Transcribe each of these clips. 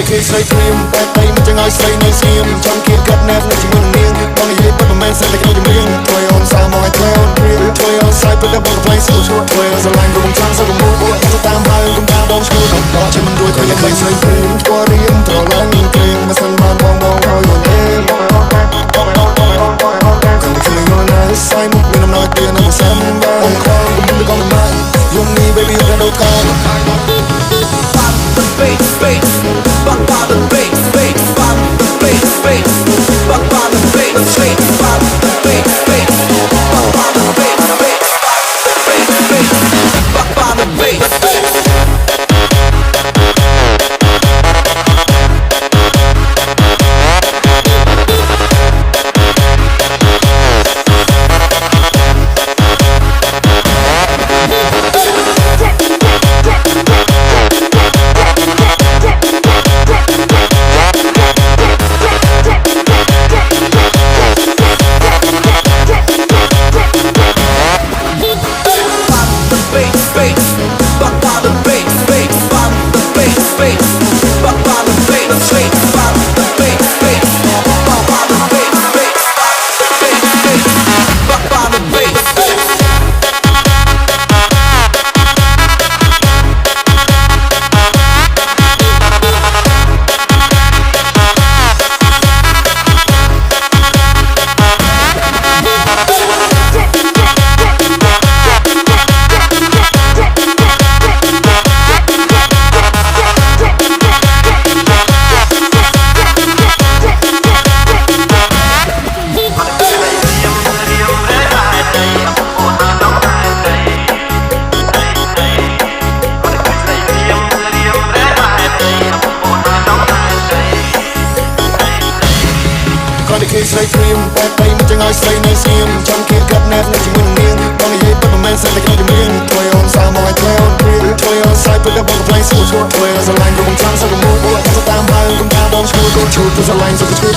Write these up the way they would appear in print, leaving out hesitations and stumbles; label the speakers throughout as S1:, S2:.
S1: តែឃើញស្រីព្រាមបែបតែមិនចឹងឲ្យស្រីនៅស្ងៀមចង់គៀកកាត់ណែបនឹងជាមួយនាងបងនិយាយពិតមិនមែនស្រីតែក្នុងចម្រៀងធ្វើអូនសាមកឲ្យធ្វើអូនព្រាមធ្វើអូនស្រីពិតតែបងកំ play សួរធ្វើអូនស្រឡាញ់ក៏មិនចង់សឹកកុំមួយទៅតាមហើយកុំតាមបងឈ្មោះដល់ចិត្តមិនរួចក៏ยังឃើញស្រីព្រាមស្គាល់រៀងត្រឡាញ់នឹងព្រាមមិនសិនបានបងឲ្យអូនទេកាន់តែឃើញអូននៅស្រីមុខមានអំណោយទៀតនៅសាំបានអូនខំកុំទៅកុំមកយំនេះ baby យកដល់កោតែឃើញស្រីព្រាមបែបតែមិនចឹងឲ្យស្រីនៅស្ងៀមចង់គៀកកាត់ណែបនឹងជាមួយនាងបងនិយាយពិតមិនមែនស្រីតែក្នុងចម្រៀងធ្វើអូនសាមកឲ្យធ្វើអូនព្រាមធ្វើអូនស្រីពិតតែបងកំ play សួរធ្វើអូនស្រឡាញ់ក៏មិនចង់សឹកកុំមួយទៅតាមហើយកុំតាមបងឈ្មោះកូនឈូទៅស្រឡាញ់សុខឈ្មោះ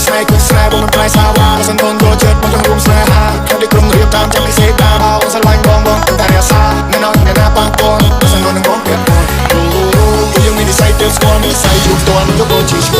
S1: ស្នេហ៍គឺស្នេហ៍បងមិនប្រែសាវ៉ាមិនសិនអូនក៏ចិត្តបងចង់រួមស្នេហាខំតែក្រុមរៀបតាមចាំពិសេសតាមអូនស្រឡាញ់បងតែរក្សាមិនឲ្យអ្នកណាប៉ះពាល់មិនសិនអូននឹងបងពាក់ព័ន្ធយើងមាននិស្ស័យទៅស្គាល់និស្ស័យជួបផ្ទាល់មិនយកបងជាឈ្មោះ